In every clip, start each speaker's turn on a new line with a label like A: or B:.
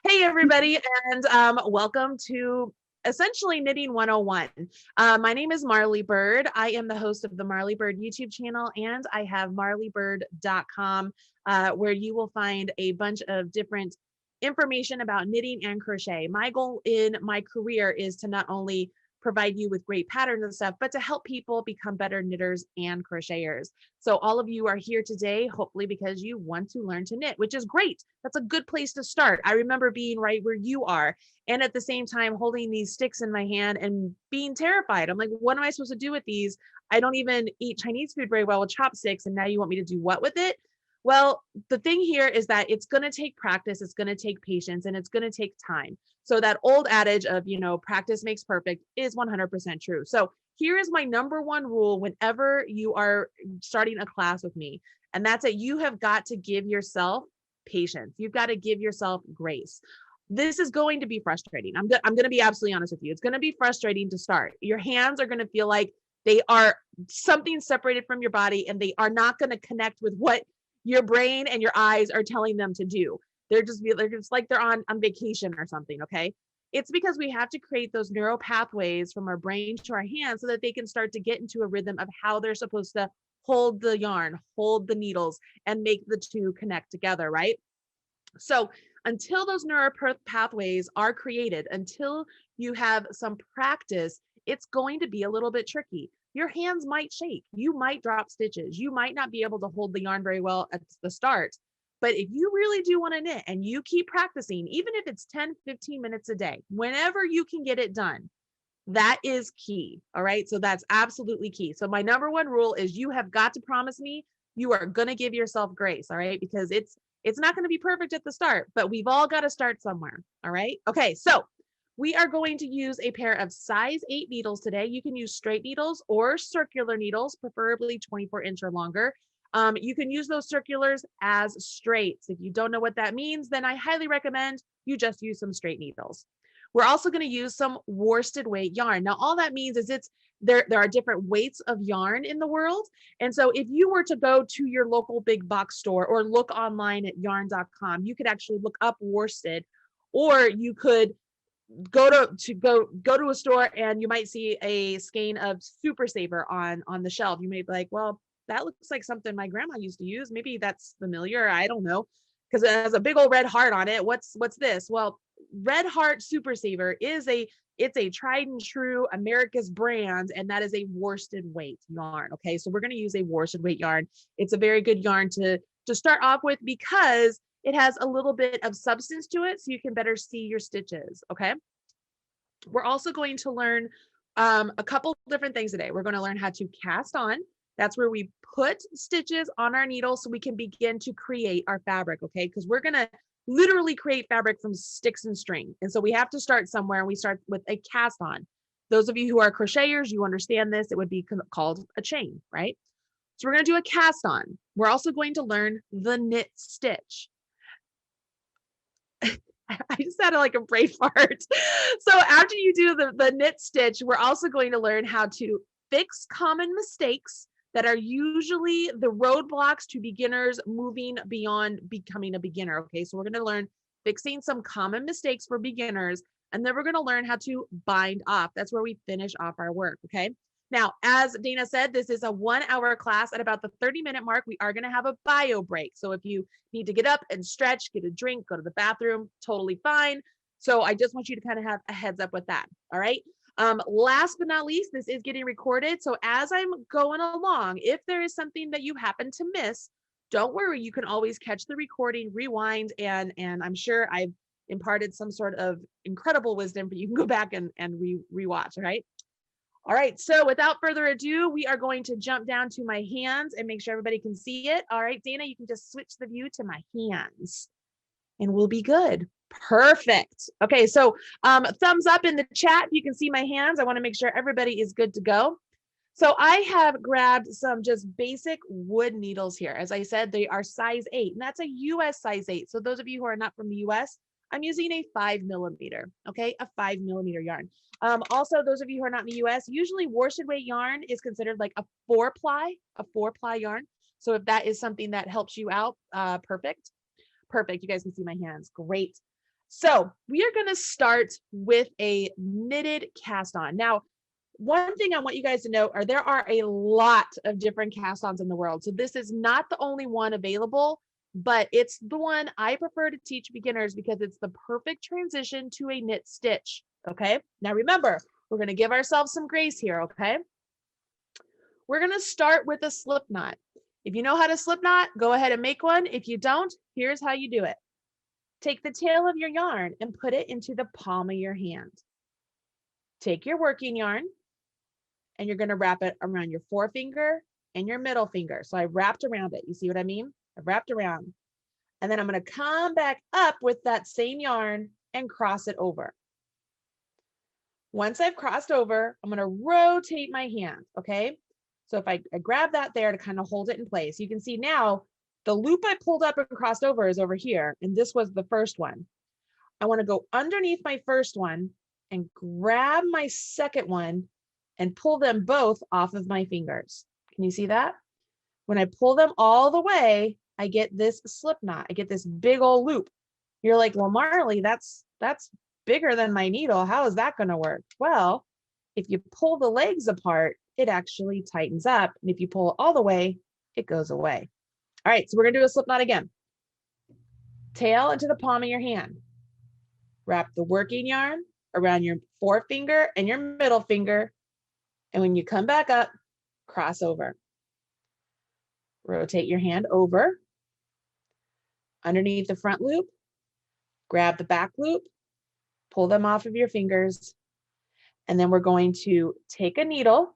A: Hey everybody, and welcome to essentially Knitting 101. My name is Marley Bird. I am the host of the Marley Bird YouTube channel, and I have marleybird.com, where you will find a bunch of different information about knitting and crochet. My goal in my career is to not only provide you with great patterns and stuff, but to help people become better knitters and crocheters. So all of you are here today, hopefully because you want to learn to knit, which is great. That's a good place to start. I remember being right where you are, and at the same time holding these sticks in my hand and being terrified. I'm like, what am I supposed to do with these? I don't even eat Chinese food very well with chopsticks, and now you want me to do what with it? Well, the thing here is that it's going to take practice, it's going to take patience, and it's going to take time. So that old adage of, practice makes perfect is 100% true. So here is my number one rule whenever you are starting a class with me, and that's that you have got to give yourself patience. You've got to give yourself grace. This is going to be frustrating. I'm going to be absolutely honest with you. It's going to be frustrating to start. Your hands are going to feel like they are something separated from your body, and they are not going to connect with what your brain and your eyes are telling them to do. They're just like they're on vacation or something. Okay. It's because we have to create those neural pathways from our brain to our hands so that they can start to get into a rhythm of how they're supposed to hold the yarn, hold the needles, and make the two connect together, right? So until those neural pathways are created, until you have some practice, it's going to be a little bit tricky. Your hands might shake. You might drop stitches. You might not be able to hold the yarn very well at the start. But if you really do want to knit and you keep practicing, even if it's 10, 15 minutes a day, whenever you can get it done, that is key. All right. So that's absolutely key. So my number one rule is you have got to promise me you are going to give yourself grace. All right. Because it's not going to be perfect at the start, but we've all got to start somewhere. All right. Okay. So we are going to use a pair of size 8 needles today. You can use straight needles or circular needles, preferably 24-inch or longer. You can use those circulars as straights. If you don't know what that means, then I highly recommend you just use some straight needles. We're also going to use some worsted weight yarn. Now, all that means is there are different weights of yarn in the world. And so if you were to go to your local big box store or look online at yarn.com, you could actually look up worsted, or you could go to a store and you might see a skein of Super Saver on the shelf. You may be like, well, that looks like something my grandma used to use. Maybe that's familiar. I don't know, because it has a big old red heart on it. What's this? Well, Red Heart Super Saver it's a tried and true America's brand, and that is a worsted weight yarn. Okay, so we're going to use a worsted weight yarn. It's a very good yarn to start off with because it has a little bit of substance to it, so you can better see your stitches. Okay, we're also going to learn a couple different things today. We're going to learn how to cast on. That's where we put stitches on our needle so we can begin to create our fabric. Okay, because we're going to literally create fabric from sticks and string. And so we have to start somewhere, and we start with a cast on. Those of you who are crocheters, you understand this. It would be called a chain, right? So we're going to do a cast on. We're also going to learn the knit stitch. I just had like a brain fart. So after you do the knit stitch, we're also going to learn how to fix common mistakes that are usually the roadblocks to beginners moving beyond becoming a beginner. Okay, so we're going to learn fixing some common mistakes for beginners, and then we're going to learn how to bind off. That's where we finish off our work. Okay. Now, as Dana said, this is a 1-hour class. At about the 30-minute mark, we are going to have a bio break. So if you need to get up and stretch, get a drink, go to the bathroom, totally fine. So I just want you to kind of have a heads up with that. All right. Last but not least, this is getting recorded. So as I'm going along, if there is something that you happen to miss, don't worry. You can always catch the recording, rewind, and I'm sure I've imparted some sort of incredible wisdom, but you can go back and rewatch. All right. All right, so without further ado, we are going to jump down to my hands and make sure everybody can see it. All right, Dana, you can just switch the view to my hands and we'll be good. Perfect. Okay, so thumbs up in the chat if you can see my hands. I want to make sure everybody is good to go. So I have grabbed some just basic wood needles here. As I said, they are size 8, and that's a US size 8. So those of you who are not from the US, I'm using a 5mm, okay, a 5mm yarn. Also, those of you who are not in the US, usually worsted weight yarn is considered like a 4-ply yarn. So if that is something that helps you out, perfect. You guys can see my hands. Great. So we are going to start with a knitted cast on. Now, one thing I want you guys to know are there are a lot of different cast-ons in the world. So this is not the only one available, but it's the one I prefer to teach beginners because it's the perfect transition to a knit stitch. Okay. Now remember, we're going to give ourselves some grace here. Okay. We're going to start with a slip knot. If you know how to slip knot, go ahead and make one. If you don't, here's how you do it. Take the tail of your yarn and put it into the palm of your hand. Take your working yarn and you're going to wrap it around your forefinger and your middle finger. So I wrapped around it. You see what I mean? I wrapped around. And then I'm going to come back up with that same yarn and cross it over. Once I've crossed over, I'm going to rotate my hand. Okay. So if I grab that there to kind of hold it in place, you can see now the loop I pulled up and crossed over is over here. And this was the first one. I want to go underneath my first one and grab my second one and pull them both off of my fingers. Can you see that? When I pull them all the way, I get this slip knot. I get this big old loop. You're like, well, Marley, that's bigger than my needle. How is that going to work? Well, if you pull the legs apart, it actually tightens up. And if you pull it all the way, it goes away. All right, so we're going to do a slip knot again. Tail into the palm of your hand. Wrap the working yarn around your forefinger and your middle finger. And when you come back up, cross over. Rotate your hand over. Underneath the front loop, grab the back loop, pull them off of your fingers. And then we're going to take a needle,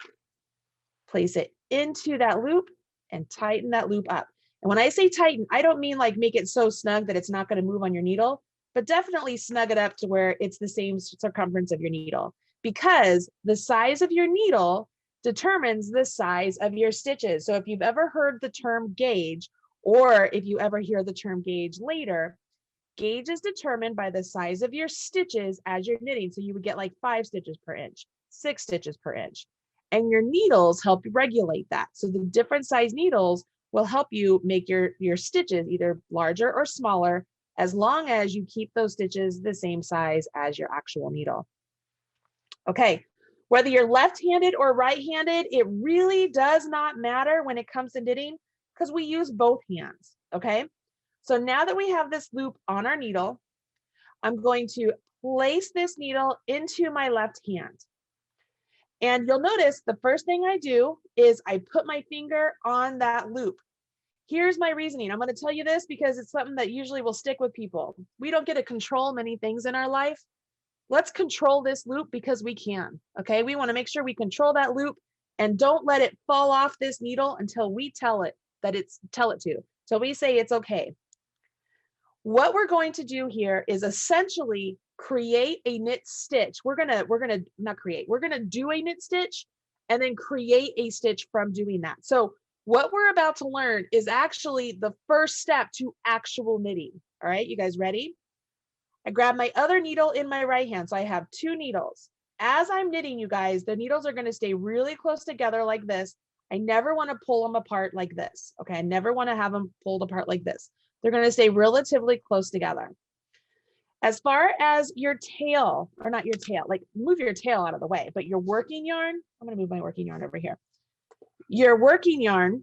A: place it into that loop and tighten that loop up. And when I say tighten, I don't mean like make it so snug that it's not going to move on your needle, but definitely snug it up to where it's the same circumference of your needle, because the size of your needle determines the size of your stitches. So if you've ever heard the term gauge, or if you ever hear the term gauge later, gauge is determined by the size of your stitches as you're knitting. So you would get like 5 stitches per inch, 6 stitches per inch, and your needles help regulate that. So the different size needles will help you make your stitches either larger or smaller, as long as you keep those stitches the same size as your actual needle. Okay, whether you're left-handed or right-handed, it really does not matter when it comes to knitting because we use both hands, okay? So now that we have this loop on our needle, I'm going to place this needle into my left hand. And you'll notice the first thing I do is I put my finger on that loop. Here's my reasoning. I'm going to tell you this because it's something that usually will stick with people. We don't get to control many things in our life. Let's control this loop because we can. Okay, we want to make sure we control that loop and don't let it fall off this needle until we tell it to. So we say it's okay. What we're going to do here is essentially create a knit stitch. We're gonna do a knit stitch and then create a stitch from doing that. So what we're about to learn is actually the first step to actual knitting. All right, you guys ready? I grab my other needle in my right hand. So I have 2 needles. As I'm knitting, you guys, the needles are going to stay really close together like this. I never want to pull them apart like this. Okay, I never want to have them pulled apart like this. They're going to stay relatively close together. As far as your tail, or not your tail, like move your tail out of the way, but your working yarn, I'm going to move my working yarn over here. Your working yarn,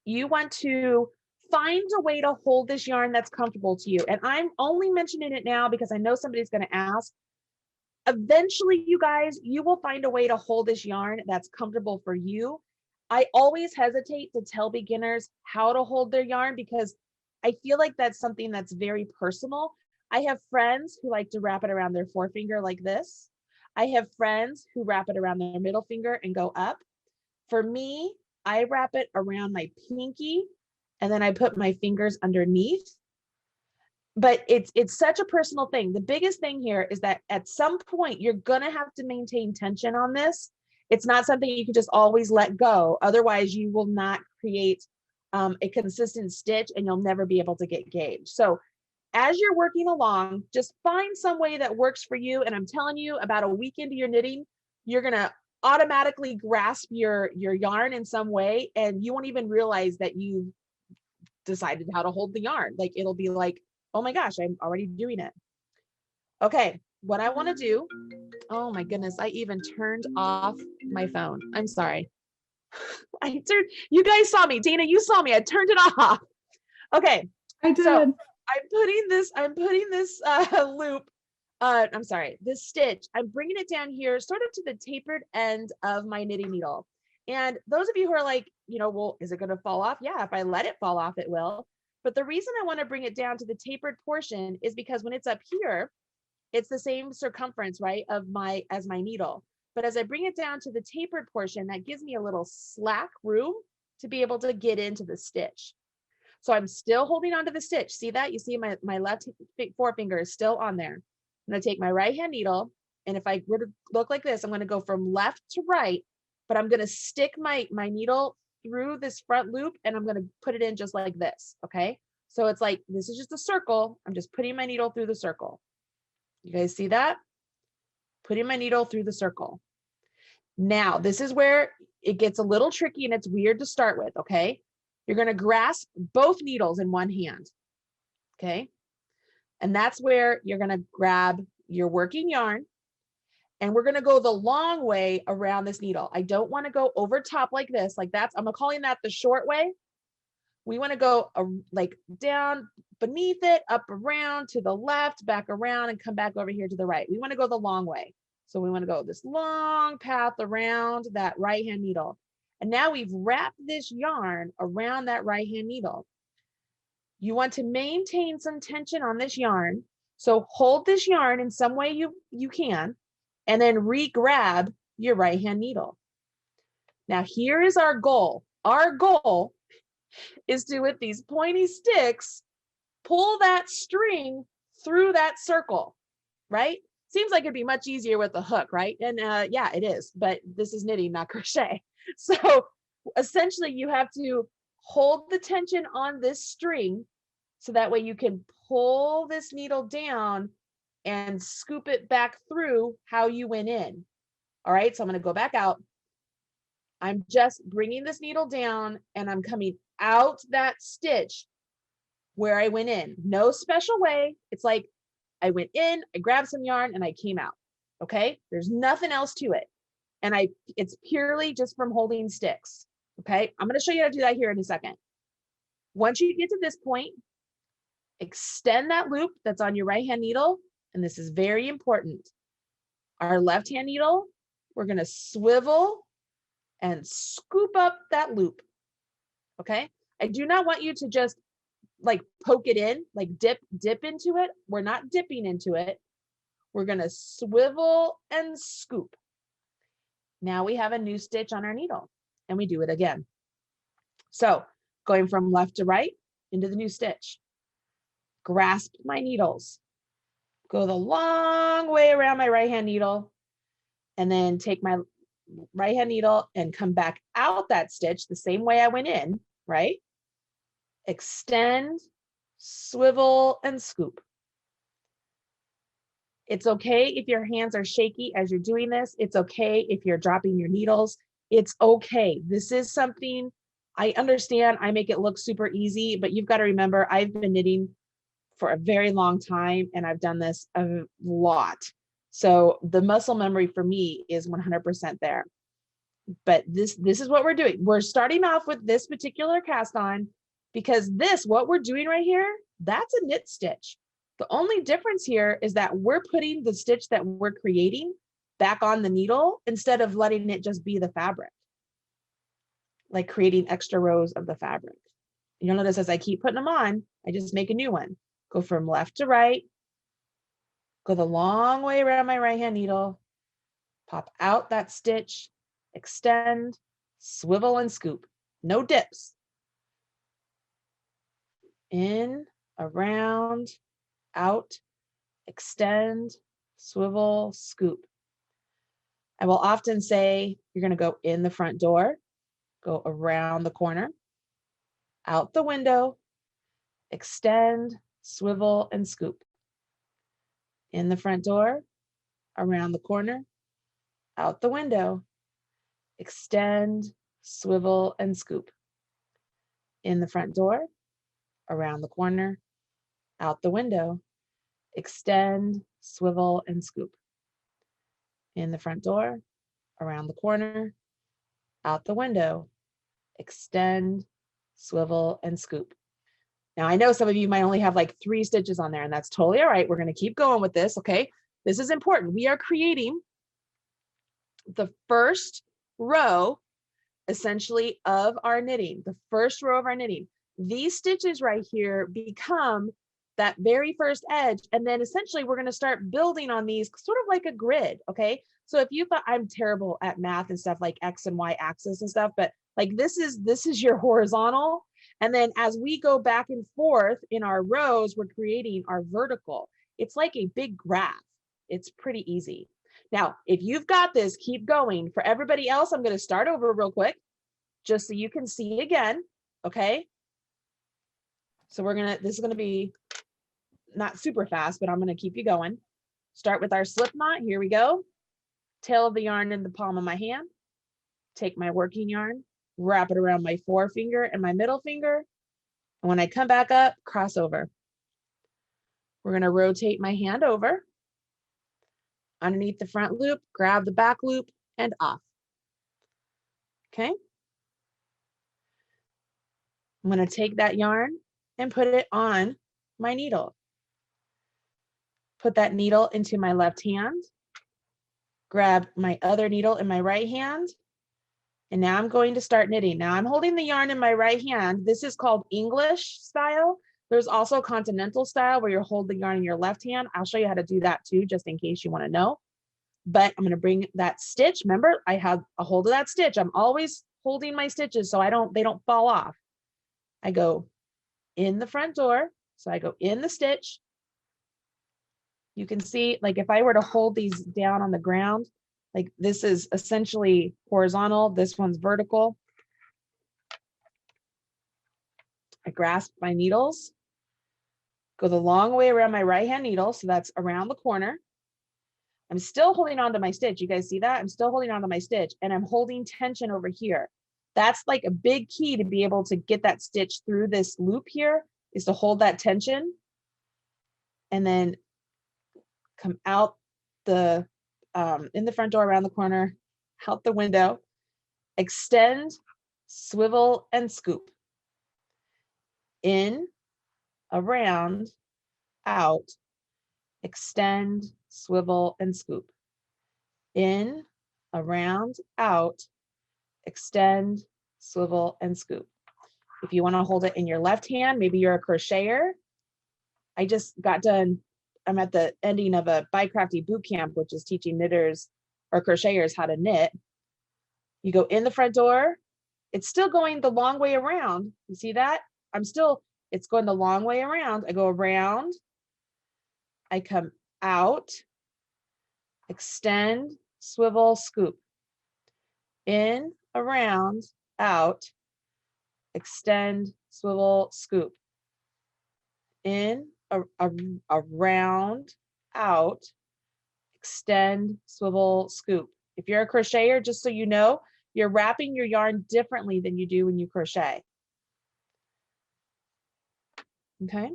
A: you want to find a way to hold this yarn that's comfortable to you. And I'm only mentioning it now because I know somebody's going to ask. Eventually, you guys, you will find a way to hold this yarn that's comfortable for you. I always hesitate to tell beginners how to hold their yarn because I feel like that's something that's very personal. I have friends who like to wrap it around their forefinger like this. I have friends who wrap it around their middle finger and go up. For me, I wrap it around my pinky and then I put my fingers underneath. But it's such a personal thing. The biggest thing here is that at some point you're gonna have to maintain tension on this. It's not something you can just always let go. Otherwise, you will not create a consistent stitch and you'll never be able to get gauge. So as you're working along, just find some way that works for you. And I'm telling you, about a week into your knitting, you're gonna automatically grasp your yarn in some way and you won't even realize that you decided how to hold the yarn. Like it'll be like Oh my gosh, I'm already doing it. Okay, what I want to do, oh my goodness, I even turned off my phone. I'm sorry. You guys saw me. Dana, you saw me. I turned it off. Okay.
B: I did.
A: So I'm putting this loop, I'm sorry, this stitch, I'm bringing it down here sort of to the tapered end of my knitting needle. And those of you who are like, well, is it going to fall off? Yeah, if I let it fall off, it will. But the reason I want to bring it down to the tapered portion is because when it's up here, it's the same circumference, right, as my needle. But as I bring it down to the tapered portion, that gives me a little slack room to be able to get into the stitch. So I'm still holding onto the stitch. See that? You see my left forefinger is still on there. I'm going to take my right hand needle. And if I were to look like this, I'm going to go from left to right, but I'm going to stick my needle through this front loop and I'm going to put it in just like this. Okay. So it's like, this is just a circle. I'm just putting my needle through the circle. You guys see that? Putting my needle through the circle. Now, this is where it gets a little tricky and it's weird to start with. Okay. You're going to grasp both needles in one hand. Okay. And that's where you're going to grab your working yarn and we're going to go the long way around this needle. I don't want to go over top like this, like that's, I'm calling that the short way. We want to go like down beneath it, up around to the left, back around and come back over here to the right. We want to go the long way. So we want to go this long path around that right hand needle. And now we've wrapped this yarn around that right hand needle. You want to maintain some tension on this yarn. So hold this yarn in some way you can, and then re-grab your right hand needle. Now here is our goal. Our goal is to, with these pointy sticks, pull that string through that circle, right? Seems like it'd be much easier with a hook, right? And yeah, it is, but this is knitting, not crochet. So essentially you have to hold the tension on this string so that way you can pull this needle down and scoop it back through how you went in. All right, so I'm going to go back out. I'm just bringing this needle down and I'm coming out that stitch where I went in. No special way. It's like I went in, I grabbed some yarn and I came out. Okay, there's nothing else to it. And it's purely just from holding sticks. Okay, I'm going to show you how to do that here in a second. Once you get to this point, extend that loop that's on your right hand needle. And this is very important. Our left hand needle, we're going to swivel and scoop up that loop. Okay, I do not want you to just like poke it in, like dip into it. We're not dipping into it. We're going to swivel and scoop. Now we have a new stitch on our needle and we do it again. So going from left to right into the new stitch, grasp my needles, go the long way around my right hand needle, and then take my right hand needle and come back out that stitch the same way I went in, right? Extend, swivel, and scoop. It's okay if your hands are shaky as you're doing this. It's okay if you're dropping your needles. It's okay. This is something I understand. I make it look super easy, but you've got to remember, I've been knitting for a very long time and I've done this a lot. So the muscle memory for me is 100% there. But this is what we're doing. We're starting off with this particular cast on because what we're doing right here, that's a knit stitch. The only difference here is that we're putting the stitch that we're creating back on the needle instead of letting it just be the fabric, like creating extra rows of the fabric. You'll notice as I keep putting them on, I just make a new one. Go from left to right, go the long way around my right hand needle, pop out that stitch, extend, swivel and scoop. No dips. In, around, out, extend, swivel, scoop. I will often say you're going to go in the front door, go around the corner, out the window, extend, swivel, and scoop. In the front door, around the corner, out the window, extend, swivel, and scoop. In the front door, around the corner, out the window, extend, swivel, and scoop. In the front door, around the corner, out the window, extend, swivel, and scoop. Now I know some of you might only have like 3 stitches on there, and that's totally all right. We're going to keep going with this, okay? This is important. We are creating the first row, essentially, of our knitting, the first row of our knitting. These stitches right here become that very first edge, and then essentially we're going to start building on these sort of like a grid, okay? So if you thought, I'm terrible at math and stuff like X and Y axis and stuff, but like this is your horizontal, and then as we go back and forth in our rows, we're creating our vertical. It's like a big graph. It's pretty easy. Now, if you've got this, keep going. For everybody else, I'm going to start over real quick, just so you can see again, okay? So this is gonna be not super fast, but I'm gonna keep you going. Start with our slip knot, here we go. Tail of the yarn in the palm of my hand. Take my working yarn, wrap it around my forefinger and my middle finger. And when I come back up, cross over. We're gonna rotate my hand over. Underneath the front loop, grab the back loop and off. Okay. I'm gonna take that yarn and put it on my needle. Put that needle into my left hand, grab my other needle in my right hand, and now I'm going to start knitting. Now I'm holding the yarn in my right hand. This is called English style. There's also continental style where you hold the yarn in your left hand. I'll show you how to do that too, just in case you want to know. But I'm going to bring that stitch. Remember, I have a hold of that stitch. I'm always holding my stitches so they don't fall off. I go in the front door. So I go in the stitch. You can see, like if I were to hold these down on the ground, like this is essentially horizontal, this one's vertical. I grasp my needles, go the long way around my right hand needle, so that's around the corner. I'm still holding on to my stitch. You guys see that? I'm still holding on to my stitch, and I'm holding tension over here. That's like a big key to be able to get that stitch through this loop here, is to hold that tension and then come out the in the front door, around the corner, out the window, extend, swivel, and scoop. In, around, out, extend, swivel, and scoop. In, around, out, extend, swivel, and scoop. If you want to hold it in your left hand, maybe you're a crocheter. I just got done, I'm at the ending of a By Crafty boot camp, which is teaching knitters or crocheters how to knit. You go in the front door, it's still going the long way around. You see that? It's going the long way around. I go around, I come out, extend, swivel, scoop. In, around, out, extend, swivel, scoop. In, around, out, extend, swivel, scoop. If you're a crocheter, just so you know, you're wrapping your yarn differently than you do when you crochet. Okay,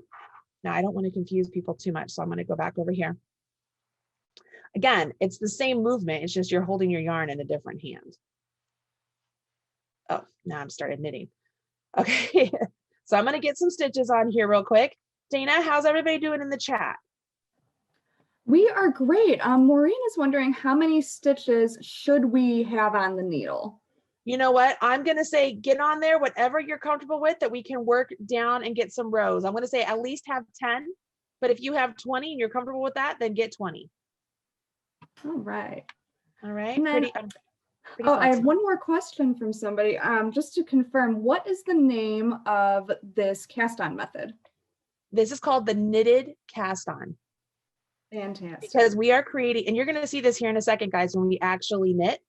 A: now I don't want to confuse people too much, so I'm going to go back over here. Again, it's the same movement, it's just you're holding your yarn in a different hand. Oh, now I'm started knitting. Okay, so I'm going to get some stitches on here real quick. Dana, how's everybody doing in the chat?
B: We are great. Maureen is wondering, how many stitches should we have on the needle?
A: You know what? I'm going to say get on there, whatever you're comfortable with, that we can work down and get some rows. I'm going to say at least have 10, but if you have 20 and you're comfortable with that, then get 20.
B: All right.
A: All right.
B: And then, I have one more question from somebody. Just to confirm, what is the name of this cast on method?
A: This is called the knitted cast on.
B: Fantastic.
A: Because we are creating, and you're going to see this here in a second, guys, when we actually knit.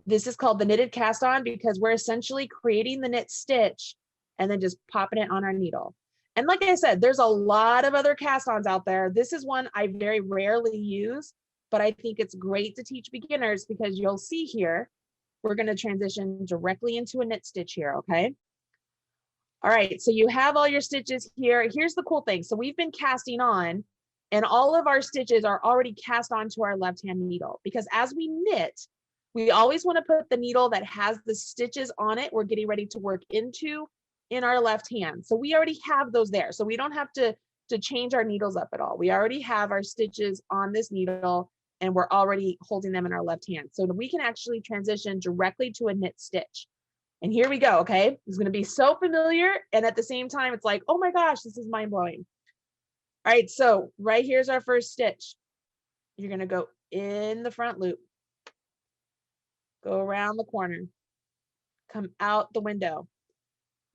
A: This is called the knitted cast on because we're essentially creating the knit stitch and then just popping it on our needle. And like I said, there's a lot of other cast ons out there. This is one I very rarely use, but I think it's great to teach beginners because you'll see here, we're going to transition directly into a knit stitch here, okay? All right, so you have all your stitches here. Here's the cool thing. So we've been casting on, and all of our stitches are already cast onto our left-hand needle, because as we knit, we always want to put the needle that has the stitches on it we're getting ready to work into in our left hand. So we already have those there. So we don't have to change our needles up at all. We already have our stitches on this needle, and we're already holding them in our left hand. So we can actually transition directly to a knit stitch. And here we go, okay? It's gonna be so familiar, and at the same time, it's like, oh my gosh, this is mind-blowing. All right, so right here's our first stitch. You're gonna go in the front loop, go around the corner, come out the window.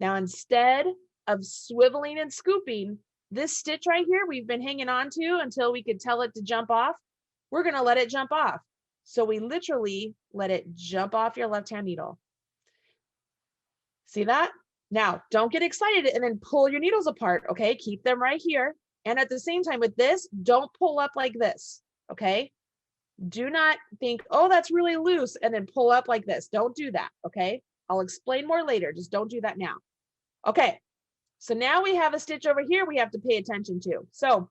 A: Now, instead of swiveling and scooping, this stitch right here, we've been hanging on to until we could tell it to jump off. We're gonna let it jump off. So we literally let it jump off your left-hand needle. See that? Now, don't get excited and then pull your needles apart, okay? Keep them right here. And at the same time with this, don't pull up like this, okay? Do not think, oh, that's really loose, and then pull up like this. Don't do that, okay? I'll explain more later. Just don't do that now. Okay, so now we have a stitch over here we have to pay attention to. So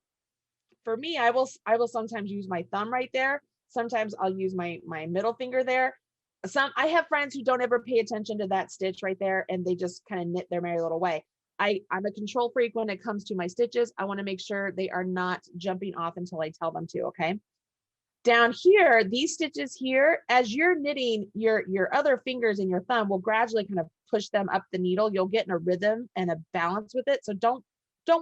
A: for me, I will sometimes use my thumb right there. Sometimes I'll use my middle finger there. I have friends who don't ever pay attention to that stitch right there, and they just kind of knit their merry little way. I'm a control freak when it comes to my stitches. I want to make sure they are not jumping off until I tell them to, okay? Down here, these stitches here, as you're knitting, your other fingers and your thumb will gradually kind of push them up the needle. You'll get in a rhythm and a balance with it. So don't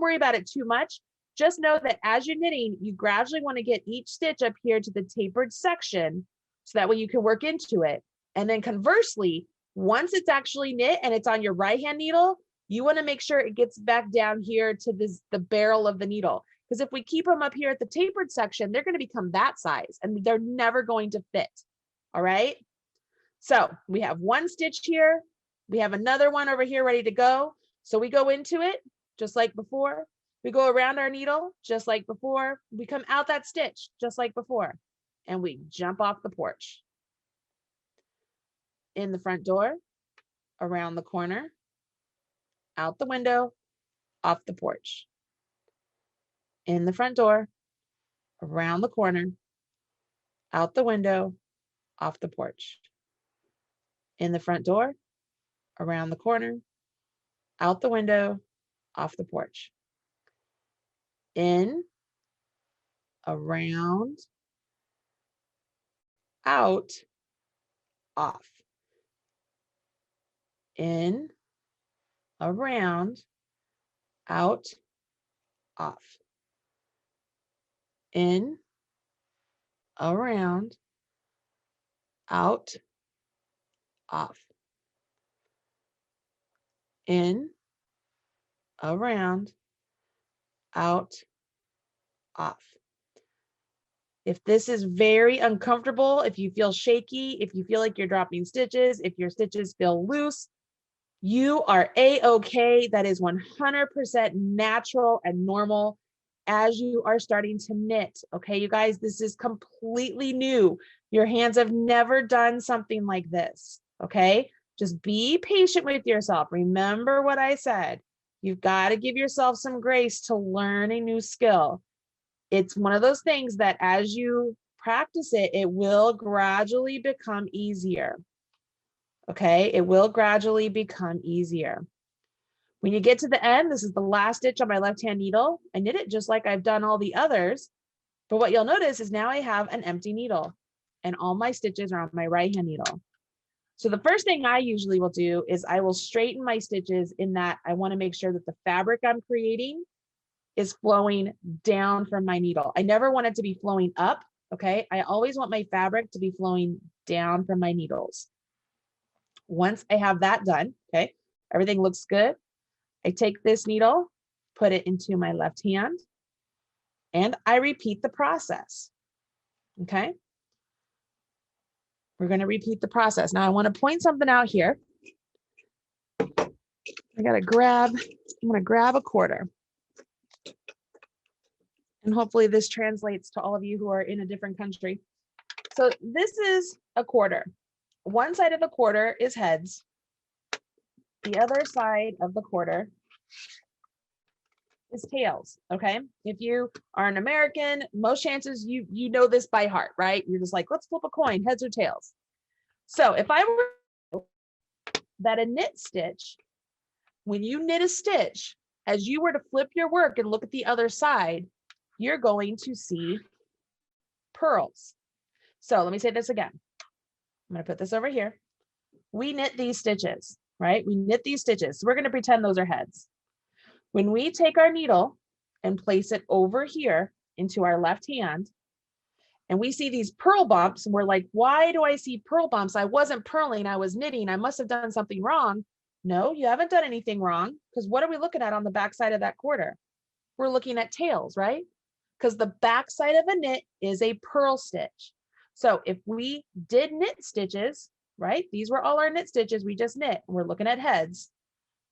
A: worry about it too much. Just know that as you're knitting, you gradually want to get each stitch up here to the tapered section, so that way you can work into it. And then conversely, once it's actually knit and it's on your right hand needle, you want to make sure it gets back down here to the barrel of the needle. Because if we keep them up here at the tapered section, they're going to become that size and they're never going to fit. All right. So we have one stitch here. We have another one over here ready to go. So we go into it just like before. We go around our needle just like before. We come out that stitch just like before. And we jump off the porch. In the front door, around the corner, out the window, off the porch. In the front door, around the corner, out the window, off the porch. In the front door, around the corner, out the window, off the porch. In, around, out, off. In, around, out, off. In, around, out, off. In, around, out, off. If this is very uncomfortable, if you feel shaky, if you feel like you're dropping stitches, if your stitches feel loose, you are a-okay. That is 100% natural and normal as you are starting to knit. Okay, you guys, this is completely new. Your hands have never done something like this. Okay, just be patient with yourself. Remember what I said. You've got to give yourself some grace to learn a new skill. It's one of those things that as you practice it, it will gradually become easier. Okay, it will gradually become easier. When you get to the end, this is the last stitch on my left-hand needle. I knit it just like I've done all the others, but what you'll notice is now I have an empty needle and all my stitches are on my right-hand needle. So the first thing I usually will do is I will straighten my stitches, in that I want to make sure that the fabric I'm creating is flowing down from my needle. I never want it to be flowing up, okay? I always want my fabric to be flowing down from my needles. Once I have that done, okay, everything looks good. I take this needle, put it into my left hand, and I repeat the process, okay? We're gonna repeat the process. Now I wanna point something out here. I'm gonna grab a quarter. And hopefully this translates to all of you who are in a different country. So this is a quarter. One side of the quarter is heads. the other side of the quarter is tails, okay? If you are an American, most chances you know this by heart, right? You're just like, let's flip a coin, heads or tails. So if I were that a knit stitch, when you knit a stitch, as you were to flip your work and look at the other side, you're going to see purls. So let me say this again. I'm going to put this over here. We knit these stitches, right? We knit these stitches. So we're going to pretend those are heads. When we take our needle and place it over here into our left hand, and we see these purl bumps, and we're like, why do I see purl bumps? I wasn't purling, I was knitting. I must have done something wrong. No, you haven't done anything wrong, because what are we looking at on the back side of that quarter? We're looking at tails, right? Because the back side of a knit is a purl stitch. So if we did knit stitches, right? These were all our knit stitches we just knit. We're looking at heads.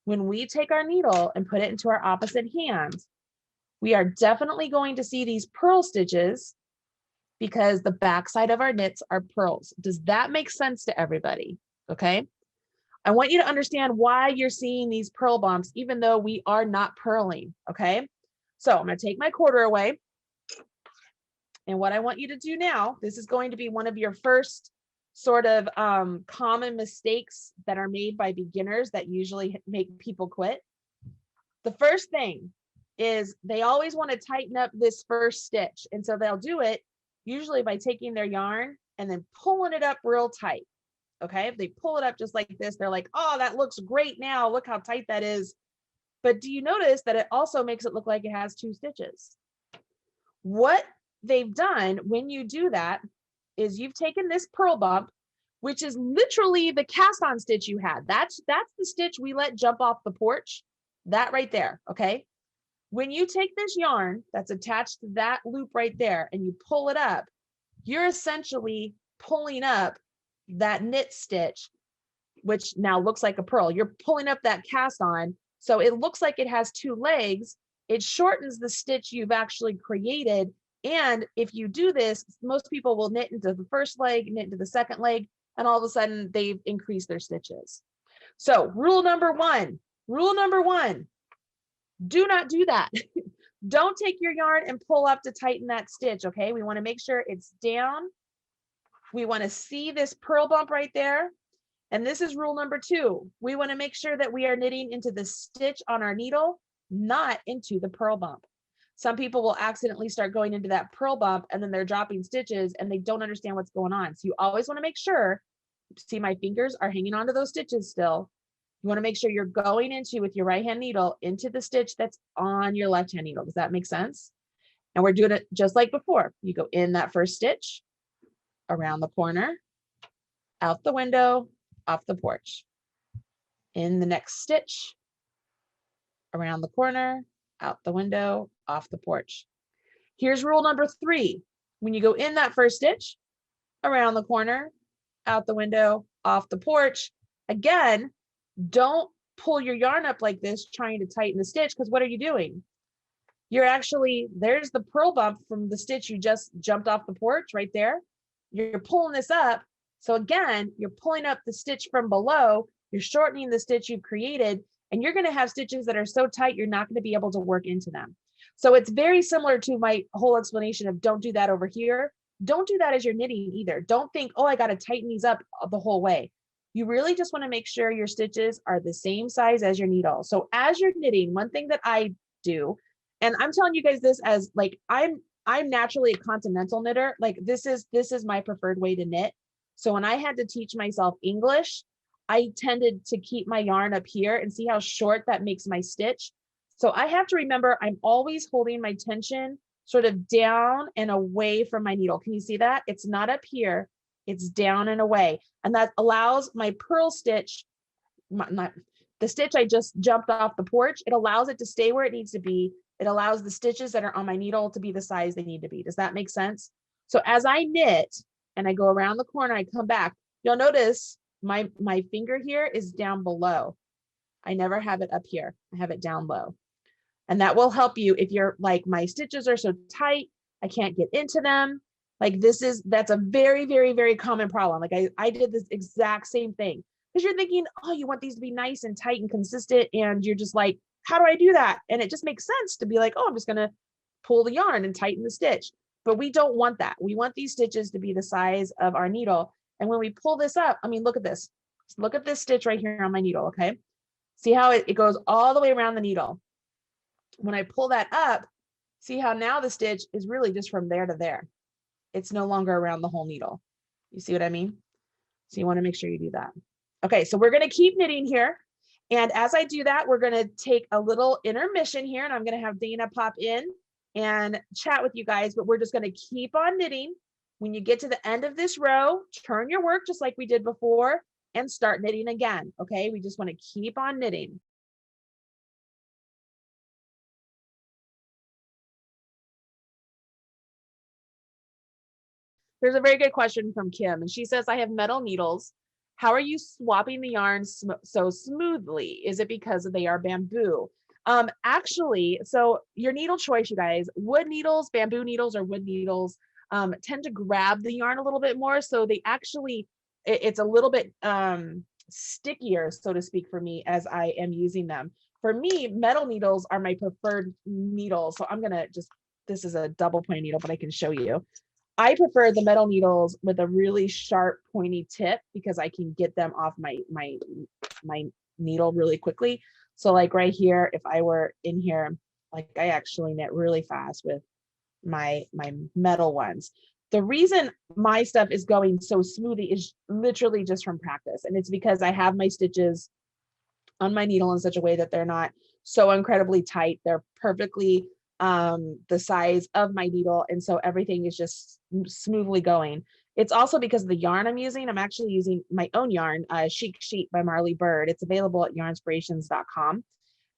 A: When we take our needle and put it into our opposite hand, we are definitely going to see these purl stitches because the backside of our knits are purls. Does that make sense to everybody? Okay. I want you to understand why you're seeing these purl bumps, even though we are not purling. Okay. So I'm going to take my quarter away. And what I want you to do now, this is going to be one of your first sort of common mistakes that are made by beginners that usually make people quit. The first thing is they always want to tighten up this first stitch. And so they'll do it usually by taking their yarn and then pulling it up real tight. Okay, if they pull it up just like this, they're like, oh, that looks great now. Look how tight that is. But do you notice that it also makes it look like it has two stitches? What they've done when you do that is you've taken this purl bump, which is literally the cast on stitch you had. That's the stitch we let jump off the porch. That right there, okay? When you take this yarn that's attached to that loop right there and you pull it up, you're essentially pulling up that knit stitch, which now looks like a purl. You're pulling up that cast on, so it looks like it has two legs. It shortens the stitch you've actually created. And if you do this, most people will knit into the first leg, knit into the second leg, and all of a sudden they've increased their stitches. So rule number one, do not do that. Don't take your yarn and pull up to tighten that stitch, okay? We want to make sure it's down. We want to see this purl bump right there. And this is rule number two. We want to make sure that we are knitting into the stitch on our needle, not into the purl bump. Some people will accidentally start going into that purl bump and then they're dropping stitches and they don't understand what's going on. So you always want to make sure, see my fingers are hanging onto those stitches still. You want to make sure you're going into with your right hand needle into the stitch that's on your left hand needle. Does that make sense? And we're doing it just like before. You go in that first stitch, around the corner, out the window, off the porch. In the next stitch, around the corner, out the window, off the porch. Here's rule number three. When you go in that first stitch, around the corner, out the window, off the porch, again, don't pull your yarn up like this trying to tighten the stitch, because what are you doing? You're actually, there's the purl bump from the stitch you just jumped off the porch right there. You're pulling this up. So again, you're pulling up the stitch from below, you're shortening the stitch you've created, and you're going to have stitches that are so tight, you're not going to be able to work into them. So it's very similar to my whole explanation of don't do that over here. Don't do that as you're knitting either. Don't think, oh, I got to tighten these up the whole way. You really just want to make sure your stitches are the same size as your needle. So as you're knitting, one thing that I do, and I'm telling you guys this as like, I'm naturally a continental knitter. Like this is my preferred way to knit. So when I had to teach myself English, I tended to keep my yarn up here and see how short that makes my stitch. So I have to remember I'm always holding my tension sort of down and away from my needle. Can you see that? It's not up here, it's down and away. And that allows my purl stitch, the stitch I just jumped off the porch, it allows it to stay where it needs to be. It allows the stitches that are on my needle to be the size they need to be. Does that make sense? So as I knit and I go around the corner, I come back, you'll notice my finger here is down below. I never have it up here. I have it down low. And that will help you if you're like, my stitches are so tight, I can't get into them. Like that's a very, very, very common problem. Like I did this exact same thing. because you're thinking, oh, you want these to be nice and tight and consistent. And you're just like, how do I do that? And it just makes sense to be like, oh, I'm just going to pull the yarn and tighten the stitch. But we don't want that. We want these stitches to be the size of our needle. And when we pull this up, I mean, look at this. Look at this stitch right here on my needle, okay? See how it goes all the way around the needle. When I pull that up, see how now the stitch is really just from there to there. It's no longer around the whole needle. You see what I mean? So you want to make sure you do that. Okay, so we're going to keep knitting here. And as I do that, we're going to take a little intermission here, and I'm going to have Dana pop in and chat with you guys, but we're just going to keep on knitting. When you get to the end of this row, turn your work just like we did before and start knitting again. Okay, we just want to keep on knitting. There's a very good question from Kim, and she says, I have metal needles. How are you swapping the yarns so smoothly? Is it because they are bamboo? Actually, so your needle choice, you guys, wood needles, bamboo needles, or wood needles tend to grab the yarn a little bit more. So they actually, it's a little bit stickier, so to speak, for me as I am using them. For me, metal needles are my preferred needles. So I'm gonna just, this is a double point needle, but I can show you. I prefer the metal needles with a really sharp pointy tip because I can get them off my needle really quickly. So like right here, if I were in here, like I actually knit really fast with my metal ones. The reason my stuff is going so smoothly is literally just from practice. And it's because I have my stitches on my needle in such a way that they're not so incredibly tight. They're perfectly the size of my needle, and so everything is just smoothly going. It's also because of the yarn I'm using. I'm actually using my own yarn, Chic Sheet by Marley Bird. It's available at yarnspirations.com,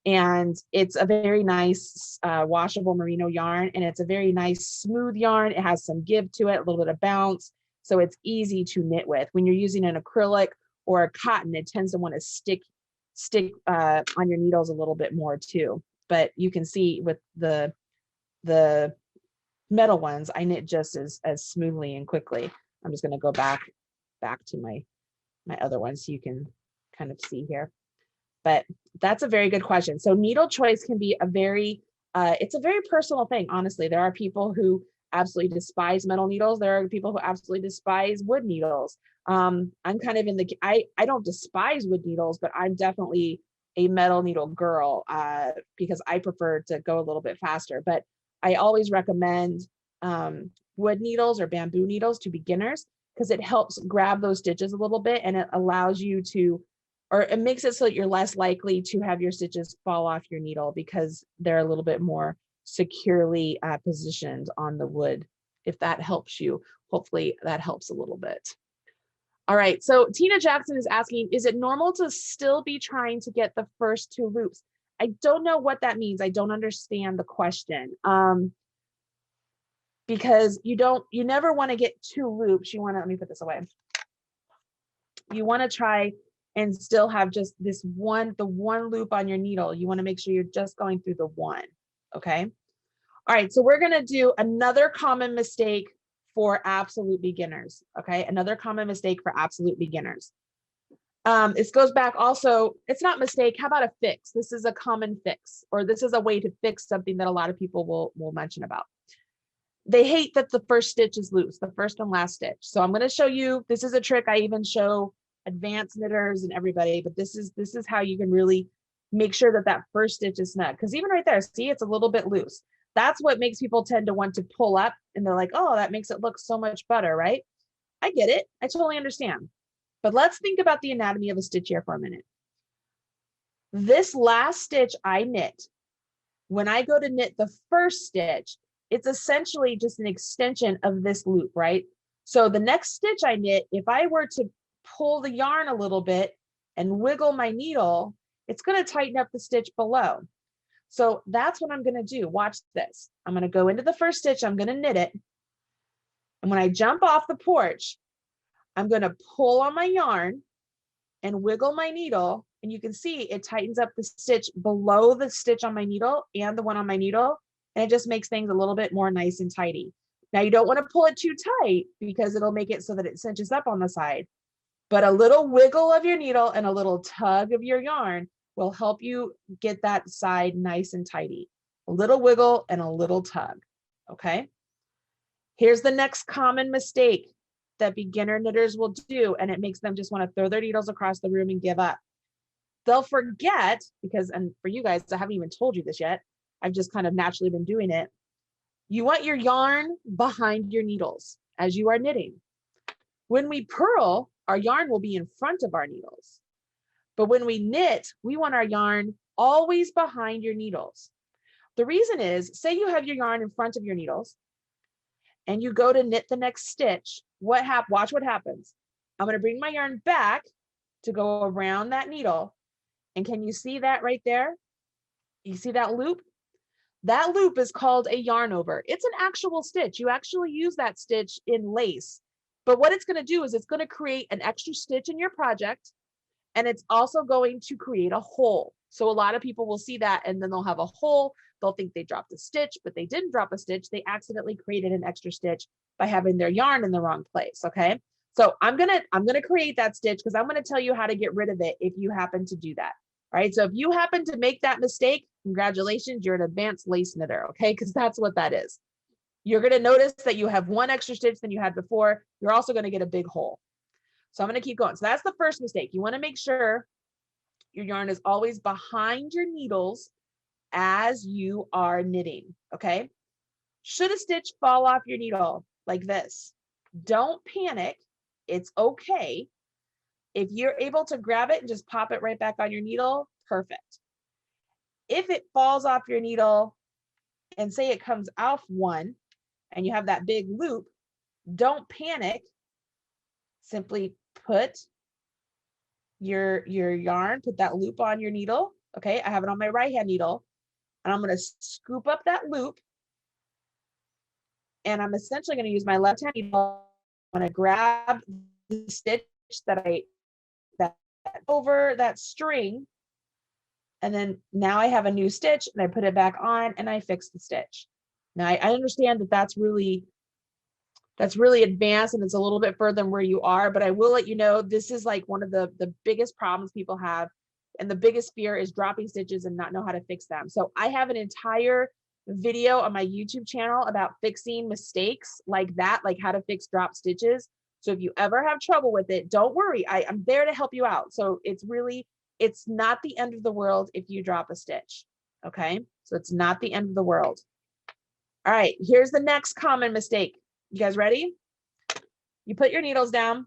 A: and it's a very nice washable merino yarn, and it's a very nice smooth yarn. It has some give to it, a little bit of bounce, so it's easy to knit with. When you're using an acrylic or a cotton, it tends to want to stick on your needles a little bit more too. But you can see with the metal ones, I knit just as smoothly and quickly. I'm just going to go back to my other ones so you can kind of see here. But that's a very good question. So needle choice can be a very, it's a very personal thing, honestly. There are people who absolutely despise metal needles. There are people who absolutely despise wood needles. I'm kind of in the, I don't despise wood needles, but I'm definitely a metal needle girl because I prefer to go a little bit faster. But I always recommend wood needles or bamboo needles to beginners because it helps grab those stitches a little bit, and it allows you to, or it makes it so that you're less likely to have your stitches fall off your needle because they're a little bit more securely positioned on the wood. If that helps you, hopefully that helps a little bit. All right, so Tina Jackson is asking, is it normal to still be trying to get the first 2 loops? I don't know what that means. I don't understand the question. Because you never want to get 2 loops. You want to, let me put this away. You want to try and still have just this one loop on your needle. You want to make sure you're just going through the one, okay? All right, so we're gonna do another common mistake for absolute beginners, okay? Another common mistake for absolute beginners. This goes back also, it's not mistake, how about a fix? This is a common fix, or this is a way to fix something that a lot of people will mention about. They hate that the first stitch is loose, the first and last stitch. So I'm gonna show you, this is a trick I even show advanced knitters and everybody, but this is how you can really make sure that that first stitch is snug. Because even right there, see, it's a little bit loose. That's what makes people tend to want to pull up, and they're like, oh, that makes it look so much better, right? I get it, I totally understand. But let's think about the anatomy of a stitch here for a minute. This last stitch I knit, when I go to knit the first stitch, it's essentially just an extension of this loop, right? So the next stitch I knit, if I were to pull the yarn a little bit and wiggle my needle, it's going to tighten up the stitch below. So that's what I'm going to do. Watch this. I'm going to go into the first stitch. I'm going to knit it. And when I jump off the porch, I'm going to pull on my yarn and wiggle my needle. And you can see it tightens up the stitch below the stitch on my needle and the one on my needle. And it just makes things a little bit more nice and tidy. Now you don't want to pull it too tight because it'll make it so that it cinches up on the side. but a little wiggle of your needle and a little tug of your yarn will help you get that side nice and tidy. A little wiggle and a little tug, okay? Here's the next common mistake that beginner knitters will do, and it makes them just want to throw their needles across the room and give up. They'll forget, because, and for you guys, I haven't even told you this yet, I've just kind of naturally been doing it. You want your yarn behind your needles as you are knitting. When we purl, our yarn will be in front of our needles. But when we knit, we want our yarn always behind your needles. The reason is, say you have your yarn in front of your needles and you go to knit the next stitch, watch what happens. I'm going to bring my yarn back to go around that needle. And can you see that right there? You see that loop? That loop is called a yarn over. It's an actual stitch. You actually use that stitch in lace. But what it's going to do is it's going to create an extra stitch in your project, and it's also going to create a hole. So a lot of people will see that and then they'll have a hole. They'll think they dropped a stitch, but they didn't drop a stitch. They accidentally created an extra stitch by having their yarn in the wrong place, okay? So I'm gonna create that stitch because I'm gonna tell you how to get rid of it if you happen to do that. All right, so if you happen to make that mistake, congratulations, you're an advanced lace knitter, okay? Because that's what that is. You're gonna notice that you have one extra stitch than you had before. You're also gonna get a big hole. So I'm gonna keep going. So that's the first mistake. You wanna make sure your yarn is always behind your needles as you are knitting, okay? Should a stitch fall off your needle like this, don't panic. It's okay. If you're able to grab it and just pop it right back on your needle, perfect. If it falls off your needle and say it comes off one and you have that big loop, don't panic. Simply put your yarn, put that loop on your needle. Okay, I have it on my right hand needle, and I'm going to scoop up that loop, and I'm essentially going to use my left hand needle. I'm going to grab the stitch that over that string, and then now I have a new stitch, and I put it back on and I fix the stitch. Now I understand that that's really advanced and it's a little bit further than where you are, but I will let you know this is like one of the biggest problems people have, and the biggest fear is dropping stitches and not know how to fix them. So I have an entire video on my YouTube channel about fixing mistakes like that, like how to fix drop stitches. So if you ever have trouble with it, don't worry, I'm there to help you out. So it's not the end of the world if you drop a stitch, okay? So it's not the end of the world. All right, here's the next common mistake. You guys ready? You put your needles down.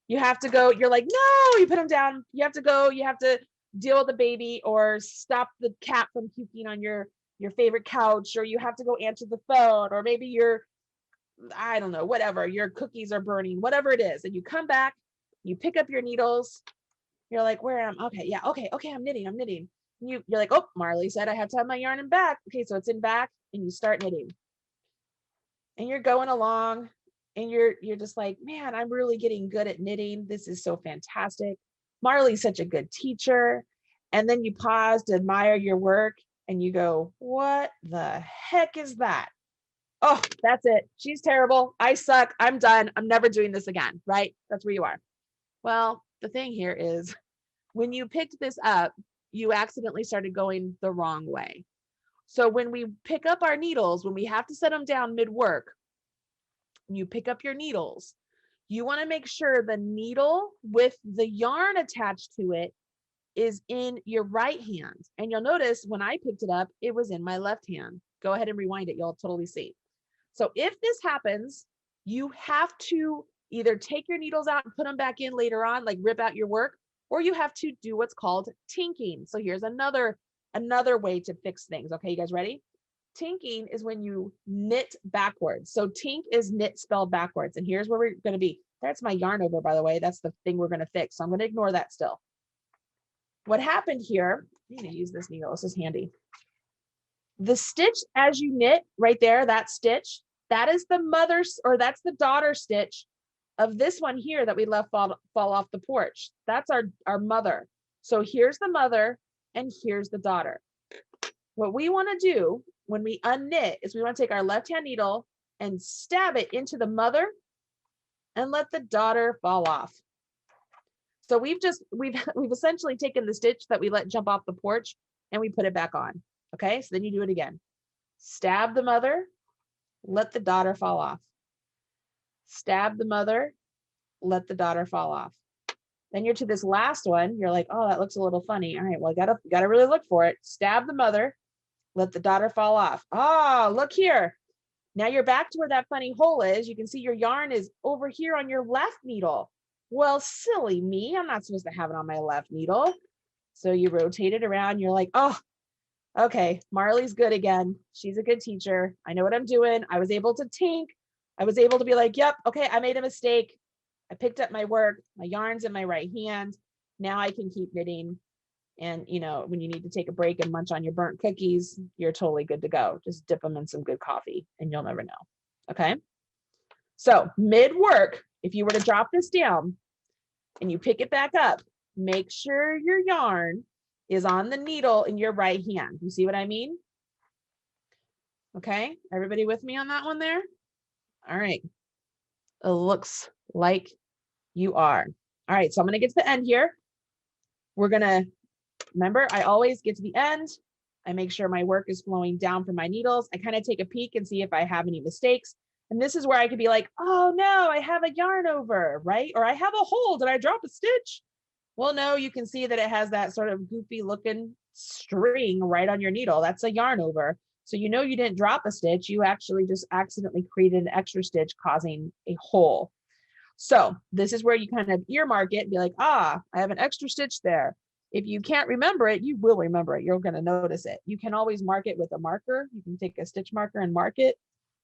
A: You have to go, you're like, no, you put them down. You have to go, you have to deal with the baby or stop the cat from puking on your favorite couch, or you have to go answer the phone, or maybe I don't know, whatever, your cookies are burning, whatever it is. And you come back, you pick up your needles. You're like, where am I? Okay, yeah, okay, I'm knitting. And you're like, oh, Marley said I have to have my yarn in back. Okay, so it's in back, and you start knitting. And you're going along and you're just like, man, I'm really getting good at knitting. This is so fantastic. Marley's such a good teacher. And then you pause to admire your work and you go, what the heck is that? Oh, that's it. She's terrible. I suck. I'm done. I'm never doing this again, right? That's where you are. Well, the thing here is when you picked this up, you accidentally started going the wrong way. So when we pick up our needles, when we have to set them down mid-work, you pick up your needles, you want to make sure the needle with the yarn attached to it is in your right hand. And you'll notice when I picked it up, it was in my left hand. Go ahead and rewind it. You'll totally see. So if this happens, you have to either take your needles out and put them back in later on, like rip out your work, or you have to do what's called tinking. So here's another way to fix things. Okay, you guys ready? Tinking is when you knit backwards. So tink is knit spelled backwards. And here's where we're going to be. That's my yarn over, by the way. That's the thing we're going to fix. So I'm going to ignore that still. What happened here, I'm going to use this needle. This is handy. The stitch as you knit right there, that stitch, that is the mother's, or that's the daughter stitch of this one here that we left fall off the porch. That's our mother. So here's the mother and here's the daughter. What we want to do when we unknit is we want to take our left-hand needle and stab it into the mother and let the daughter fall off. So we've essentially taken the stitch that we let jump off the porch and we put it back on. Okay, so then you do it again. Stab the mother, let the daughter fall off. Stab the mother, let the daughter fall off. Then you're to this last one. You're like, oh, that looks a little funny. All right, well, I gotta really look for it. Stab the mother, let the daughter fall off. Oh, look here. Now you're back to where that funny hole is. You can see your yarn is over here on your left needle. Well, silly me, I'm not supposed to have it on my left needle. So you rotate it around. You're like, oh, okay, Marley's good again. She's a good teacher. I know what I'm doing. I was able to tink. I was able to be like, yep, okay, I made a mistake. I picked up my work. My yarn's in my right hand. Now I can keep knitting. And, you know, when you need to take a break and munch on your burnt cookies, you're totally good to go. Just dip them in some good coffee and you'll never know. Okay. So mid-work, if you were to drop this down and you pick it back up, make sure your yarn is on the needle in your right hand. You see what I mean? Okay. Everybody with me on that one there? All right. It looks like you are. All right. So I'm going to get to the end here. We're going to remember, I always get to the end. I make sure my work is flowing down from my needles. I kind of take a peek and see if I have any mistakes. And this is where I could be like, oh no, I have a yarn over, right? Or I have a hole. Did I drop a stitch? Well, no, you can see that it has that sort of goofy looking string right on your needle. That's a yarn over. So you know you didn't drop a stitch. You actually just accidentally created an extra stitch causing a hole. So this is where you kind of earmark it and be like, ah, I have an extra stitch there. If you can't remember it, you will remember it. You're going to notice it. You can always mark it with a marker. You can take a stitch marker and mark it,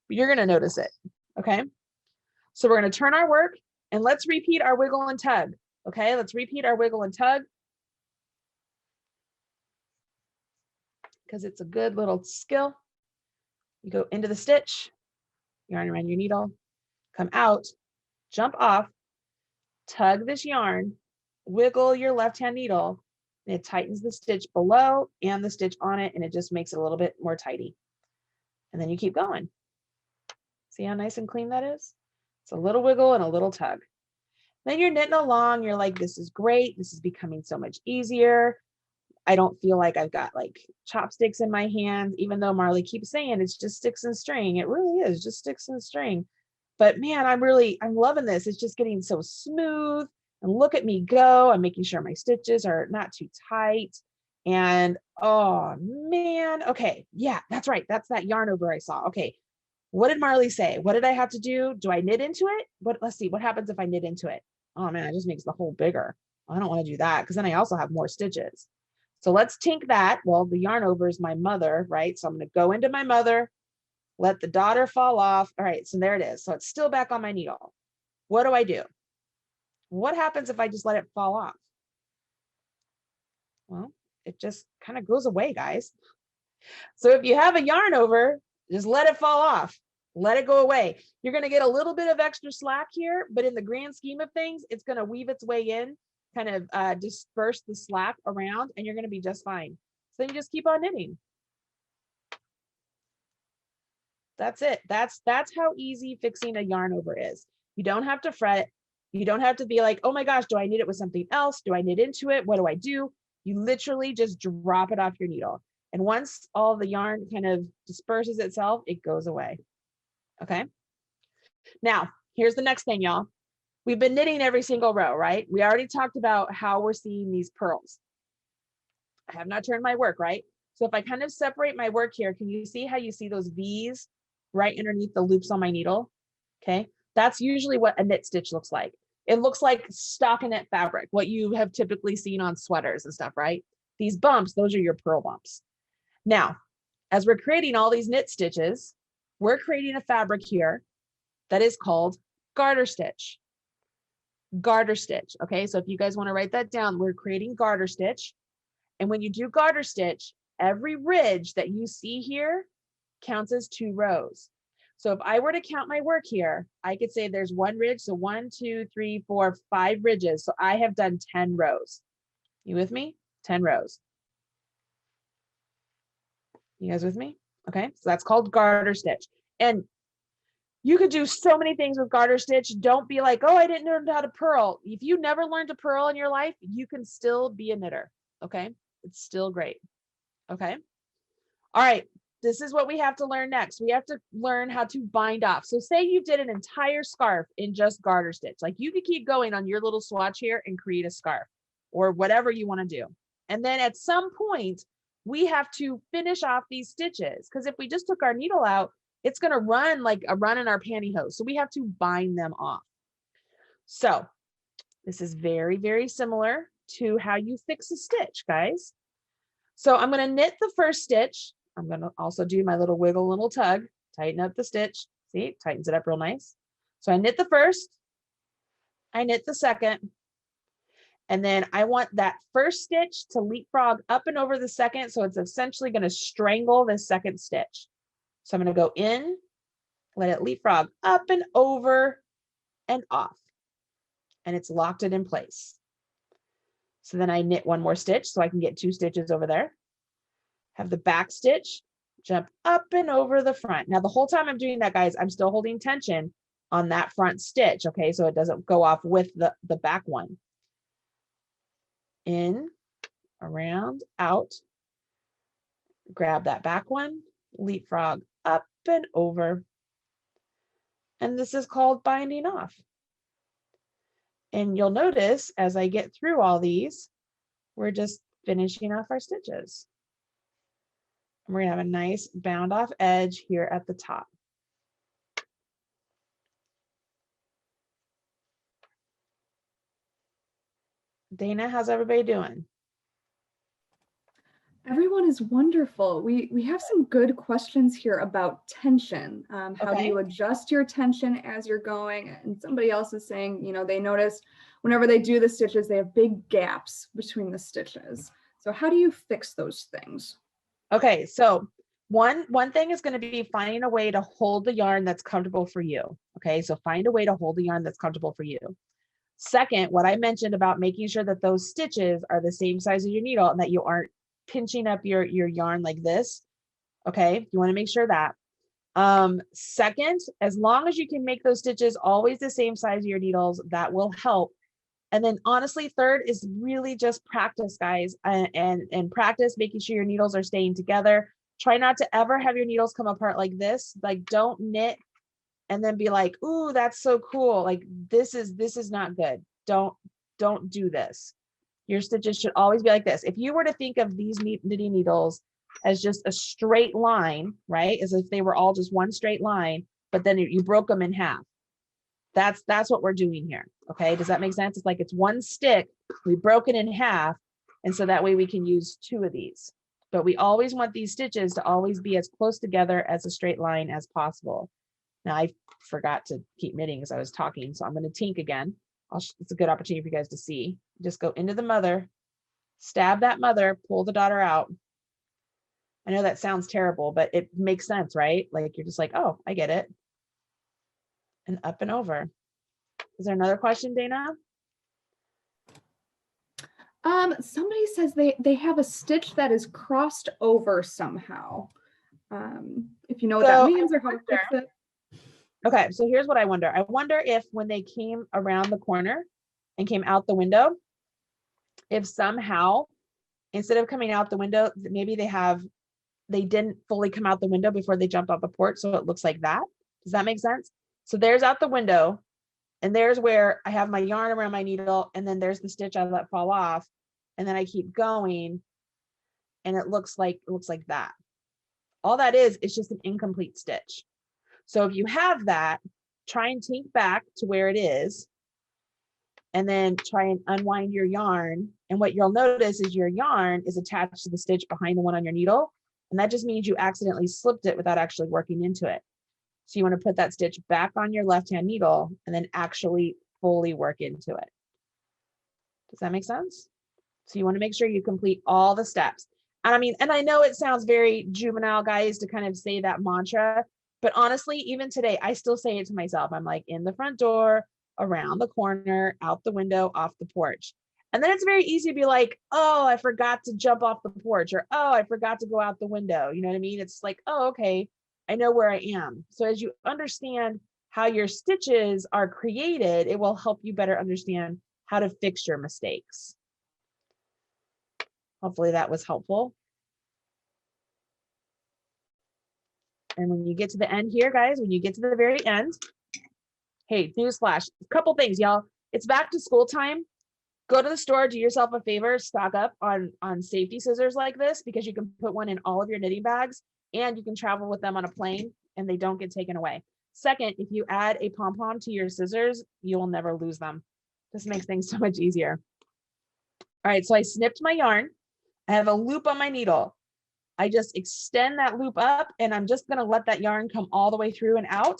A: but you're going to notice it. Okay. So we're going to turn our work and let's repeat our wiggle and tug. Okay. Let's repeat our wiggle and tug because it's a good little skill. You go into the stitch, yarn around your needle, come out, jump off, tug this yarn, wiggle your left hand needle, and it tightens the stitch below and the stitch on it, and it just makes it a little bit more tidy. And then you keep going. See how nice and clean that is? It's a little wiggle and a little tug. Then you're knitting along. You're like, this is great. This is becoming so much easier. I don't feel like I've got like chopsticks in my hands, even though Marley keeps saying it's just sticks and string. It really is just sticks and string. But man, I'm loving this. It's just getting so smooth. And look at me go. I'm making sure my stitches are not too tight. And oh man, okay. Yeah, that's right. That's that yarn over I saw. Okay. What did Marley say? What did I have to do? Do I knit into it? Let's see, what happens if I knit into it? Oh man, it just makes the hole bigger. I don't want to do that because then I also have more stitches. So let's tink that. Well, the yarn over is my mother, right? So I'm going to go into my mother, let the daughter fall off. All right, so there it is. So it's still back on my needle. What do I do? What happens if I just let it fall off? Well, it just kind of goes away, guys. So if you have a yarn over, just let it fall off. Let it go away. You're going to get a little bit of extra slack here, but in the grand scheme of things, it's going to weave its way in, kind of disperse the slack around, and you're going to be just fine. So then you just keep on knitting. That's it. That's how easy fixing a yarn over is. You don't have to fret. You don't have to be like, oh my gosh, do I knit it with something else? Do I knit into it? What do I do? You literally just drop it off your needle. And once all the yarn kind of disperses itself, it goes away. Okay. Now, here's the next thing, y'all. We've been knitting every single row, right? We already talked about how we're seeing these purls. I have not turned my work, right? So if I kind of separate my work here, can you see how you see those V's right underneath the loops on my needle? Okay. That's usually what a knit stitch looks like. It looks like stockinette fabric, what you have typically seen on sweaters and stuff, right? These bumps, those are your purl bumps. Now, as we're creating all these knit stitches, we're creating a fabric here that is called garter stitch. Garter stitch. Okay, so if you guys want to write that down, we're creating garter stitch. And when you do garter stitch, every ridge that you see here counts as 2 rows. So if I were to count my work here, I could say there's 1 ridge. So 1, 2, 3, 4, 5 ridges. So I have done 10 rows. You with me? 10 rows. You guys with me? Okay, so that's called garter stitch. And You could do so many things with garter stitch. Don't be like, oh, I didn't know how to purl. If you never learned to purl in your life, you can still be a knitter. Okay. It's still great. Okay. All right. This is what we have to learn next. We have to learn how to bind off. So say you did an entire scarf in just garter stitch. Like you could keep going on your little swatch here and create a scarf or whatever you want to do. And then at some point, we have to finish off these stitches, because if we just took our needle out, it's going to run like a run in our pantyhose. So we have to bind them off. So this is very, very similar to how you fix a stitch, guys. So I'm going to knit the first stitch. I'm going to also do my little wiggle, little tug, tighten up the stitch. See, it tightens it up real nice. So I knit the first, I knit the second, and then I want that first stitch to leapfrog up and over the second. So it's essentially going to strangle the second stitch. So I'm going to go in, let it leapfrog up and over and off, and it's locked it in place. So then I knit one more stitch so I can get 2 stitches over there. Have the back stitch, jump up and over the front. Now the whole time I'm doing that, guys, I'm still holding tension on that front stitch, okay? So it doesn't go off with the back one. In, around, out, grab that back one, leapfrog up and over. And this is called binding off. And you'll notice as I get through all these, we're just finishing off our stitches. And we're gonna have a nice bound off edge here at the top. Dana, how's everybody doing?
B: Everyone is wonderful. We have some good questions here about tension. How do you adjust your tension as you're going? And somebody else is saying, you know, they notice whenever they do the stitches, they have big gaps between the stitches. So how do you fix those things?
A: Okay, so one thing is going to be finding a way to hold the yarn that's comfortable for you. Okay, so find a way to hold the yarn that's comfortable for you. Second, what I mentioned about making sure that those stitches are the same size as your needle and that you aren't pinching up your yarn like this. Okay, you want to make sure that. Second, as long as you can make those stitches always the same size of your needles, that will help. And then honestly, third is really just practice, guys, and practice making sure your needles are staying together. Try not to ever have your needles come apart like this. Like don't knit and then be like, ooh, that's so cool. Like this is not good. Don't do this. Your stitches should always be like this. If you were to think of these knitting needles as just a straight line, right? As if they were all just one straight line, but then you broke them in half. That's what we're doing here. Okay. Does that make sense? It's like it's one stick, we broke it in half. And so that way we can use 2 of these, but we always want these stitches to always be as close together as a straight line as possible. Now I forgot to keep knitting as I was talking. So I'm going to tink again. It's a good opportunity for you guys to see. Just go into the mother, stab that mother, pull the daughter out. I know that sounds terrible, but it makes sense, right? Like you're just like, oh, I get it. And up and over. Is there another question, Dana?
B: Somebody says they have a stitch that is crossed over somehow. If you know what that means or how to fix it.
A: Okay, so here's what I wonder. I wonder if when they came around the corner and came out the window, if somehow, instead of coming out the window, maybe they didn't fully come out the window before they jumped off the porch. So it looks like that. Does that make sense? So there's out the window and there's where I have my yarn around my needle. And then there's the stitch I let fall off. And then I keep going and it looks like that. All that is, it's just an incomplete stitch. So if you have that, try and tink back to where it is and then try and unwind your yarn. And what you'll notice is your yarn is attached to the stitch behind the one on your needle. And that just means you accidentally slipped it without actually working into it. So you want to put that stitch back on your left-hand needle and then actually fully work into it. Does that make sense? So you want to make sure you complete all the steps. And I mean, and I know it sounds very juvenile, guys, to kind of say that mantra, but honestly, even today, I still say it to myself. I'm like, in the front door, around the corner, out the window, off the porch. And then it's very easy to be like, oh, I forgot to jump off the porch, or, oh, I forgot to go out the window. You know what I mean? It's like, oh, okay, I know where I am. So as you understand how your stitches are created, it will help you better understand how to fix your mistakes. Hopefully that was helpful. And when you get to the end here, guys, when you get to the very end, hey, newsflash, a couple things, y'all. It's back to school time. Go to the store, do yourself a favor, stock up on safety scissors like this, because you can put one in all of your knitting bags and you can travel with them on a plane and they don't get taken away. Second, if you add a pom-pom to your scissors, you will never lose them. This makes things so much easier. All right, so I snipped my yarn. I have a loop on my needle. I just extend that loop up and I'm just gonna let that yarn come all the way through and out.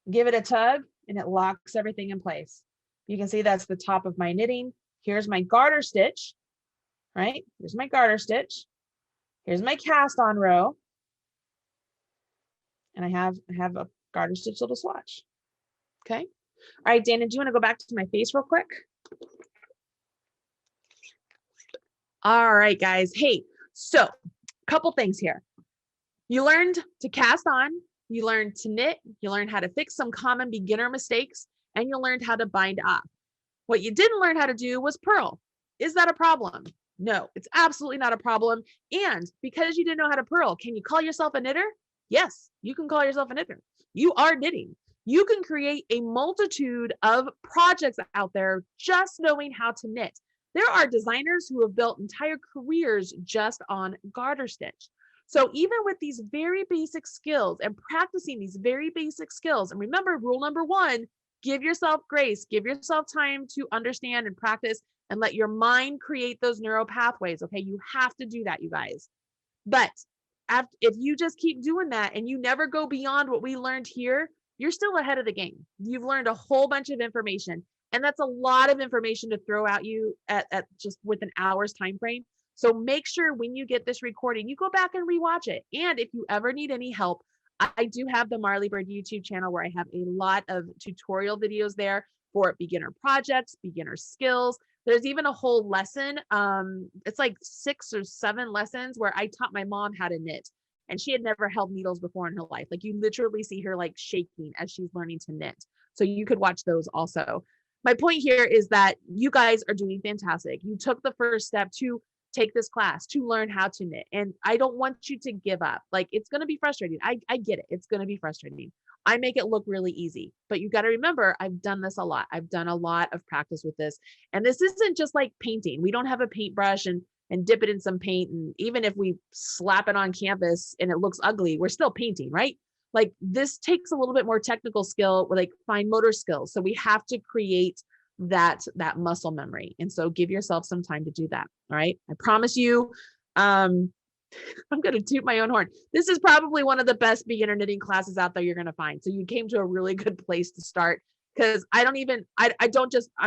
A: Give it a tug and it locks everything in place. You can see that's the top of my knitting. Here's my garter stitch, right? Here's my garter stitch. Here's my cast on row. And I have a garter stitch little swatch. Okay. All right, Dana, do you want to go back to my face real quick? All right, guys. Hey, so a couple things here. You learned to cast on, you learned to knit, you learned how to fix some common beginner mistakes, and you learned how to bind off. What you didn't learn how to do was purl. Is that a problem? No, it's absolutely not a problem. And because you didn't know how to purl, can you call yourself a knitter? Yes, you can call yourself a knitter. You are knitting. You can create a multitude of projects out there just knowing how to knit. There are designers who have built entire careers just on garter stitch. So even with these very basic skills and practicing these very basic skills, and remember rule number one, give yourself grace, give yourself time to understand and practice and let your mind create those neural pathways. Okay, you have to do that, you guys. But if you just keep doing that and you never go beyond what we learned here, you're still ahead of the game. You've learned a whole bunch of information, and that's a lot of information to throw at you at just with an hour's time frame. So make sure when you get this recording, you go back and rewatch it. And if you ever need any help, I do have the Marley Bird YouTube channel where I have a lot of tutorial videos there for beginner projects, beginner skills. There's even a whole lesson. It's like 6 or 7 lessons where I taught my mom how to knit, and she had never held needles before in her life. Like you literally see her like shaking as she's learning to knit. So you could watch those also. My point here is that you guys are doing fantastic. You took the first step to take this class, to learn how to knit. And I don't want you to give up. Like it's going to be frustrating. I get it. It's going to be frustrating. I make it look really easy, but you got to remember, I've done this a lot. I've done a lot of practice with this. And this isn't just like painting. We don't have a paintbrush and dip it in some paint. And even if we slap it on canvas and it looks ugly, we're still painting, right? Like this takes a little bit more technical skill, like fine motor skills. So we have to create that muscle memory. And so give yourself some time to do that. All right. I promise you, I'm going to toot my own horn. This is probably one of the best beginner knitting classes out there you're going to find. So you came to a really good place to start, because I'm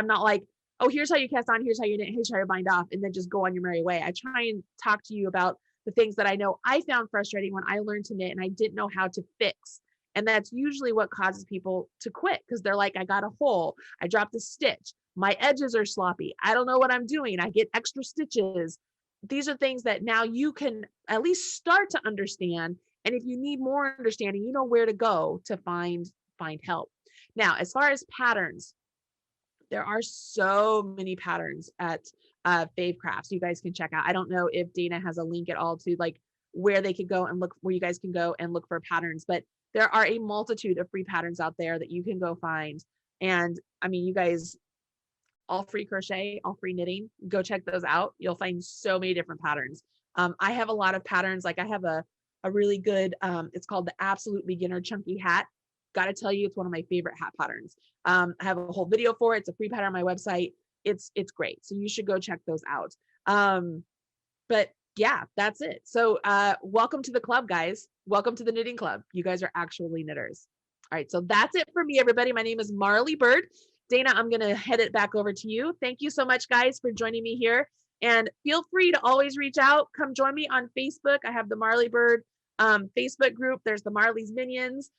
A: not like, oh, here's how you cast on, here's how you knit, here's how you bind off, and then just go on your merry way. I try and talk to you about the things that I know I found frustrating when I learned to knit and I didn't know how to fix. And that's usually what causes people to quit, because they're like, I got a hole, I dropped a stitch, my edges are sloppy, I don't know what I'm doing, I get extra stitches. These are things that now you can at least start to understand. And if you need more understanding, you know where to go to find help. Now, as far as patterns, there are so many patterns at Fave Crafts you guys can check out. I don't know if Dana has a link at all to like where they could go and look, where you guys can go and look for patterns, but there are a multitude of free patterns out there that you can go find. And I mean, you guys, all free crochet, all free knitting, go check those out. You'll find so many different patterns. I have a lot of patterns. Like I have a really good, it's called the Absolute Beginner Chunky Hat. Got to tell you, it's one of my favorite hat patterns. I have a whole video for it. It's a free pattern on my website. It's great. So you should go check those out. But yeah, that's it. So welcome to the club, guys. Welcome to the knitting club. You guys are actually knitters. All right, so that's it for me, everybody. My name is Marley Bird. Dana, I'm going to head it back over to you. Thank you so much, guys, for joining me here. And feel free to always reach out. Come join me on Facebook. I have the Marley Bird Facebook group. There's the Marley's Minions.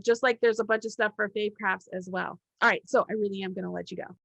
A: Just like there's a bunch of stuff for Fave Crafts as well. All right, so I really am going to let you go.